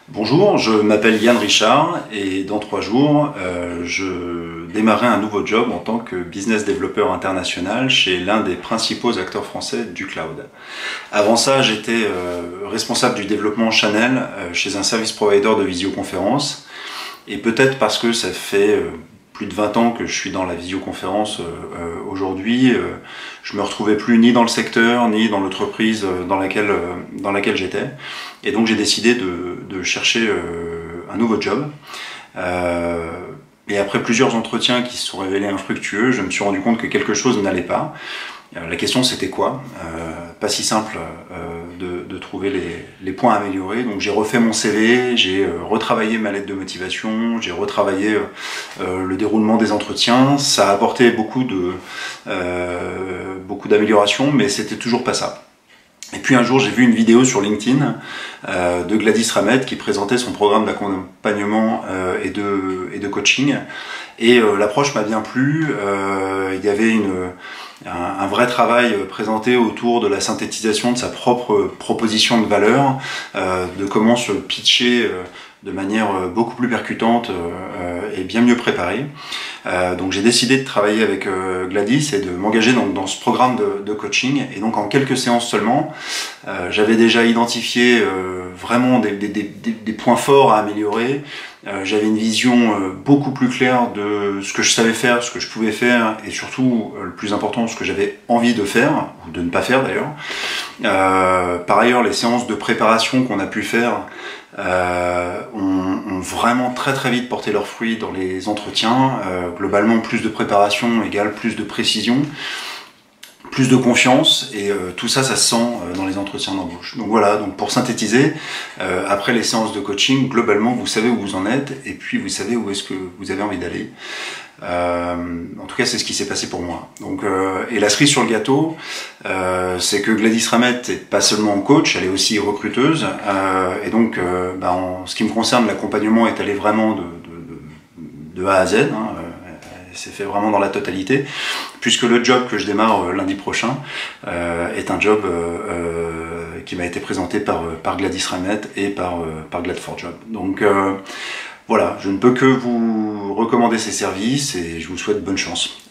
Bonjour, je m'appelle Yann Richard et dans 3 jours, je démarrerai un nouveau job en tant que business développeur international chez l'un des principaux acteurs français du cloud. Avant ça, j'étais responsable du développement Channel chez un service provider de visioconférence et peut-être parce que ça fait plus de 20 ans que je suis dans la visioconférence aujourd'hui, je me retrouvais plus ni dans le secteur, ni dans l'entreprise dans laquelle j'étais. Et donc j'ai décidé de chercher un nouveau job. Et après plusieurs entretiens qui se sont révélés infructueux, je me suis rendu compte que quelque chose n'allait pas. La question c'était quoi? Pas si simple de trouver les points à améliorer. Donc j'ai refait mon CV, j'ai retravaillé ma lettre de motivation, j'ai retravaillé le déroulement des entretiens. Ça a apporté beaucoup d'améliorations, mais c'était toujours pas ça. Et puis un jour j'ai vu une vidéo sur LinkedIn de Gladys Ramet qui présentait son programme d'accompagnement et de coaching. Et l'approche m'a bien plu. Il y avait un vrai travail présenté autour de la synthétisation de sa propre proposition de valeur, de comment se pitcher de manière beaucoup plus percutante et bien mieux préparée. Donc j'ai décidé de travailler avec Gladys et de m'engager dans ce programme de coaching. Et donc en quelques séances seulement, j'avais déjà identifié vraiment des points forts à améliorer. J'avais une vision beaucoup plus claire de ce que je savais faire, ce que je pouvais faire et surtout, le plus important, ce que j'avais envie de faire, ou de ne pas faire d'ailleurs. Par ailleurs, les séances de préparation qu'on a pu faire ont vraiment très vite porté leurs fruits dans les entretiens. Globalement, plus de préparation égale plus de précision, plus de confiance, et tout ça, ça se sent dans les entretiens d'embauche. Donc voilà, donc pour synthétiser, après les séances de coaching, globalement, vous savez où vous en êtes, et puis vous savez où est-ce que vous avez envie d'aller. En tout cas, c'est ce qui s'est passé pour moi. Donc, et la cerise sur le gâteau, c'est que Gladys Ramet est pas seulement coach, elle est aussi recruteuse. Et donc, en ce qui me concerne, l'accompagnement est allé vraiment de A à Z. C'est fait vraiment dans la totalité, puisque le job que je démarre lundi prochain est un job qui m'a été présenté par Gladys Ramet et par Glad4Job. Donc voilà, je ne peux que vous recommander ces services et je vous souhaite bonne chance.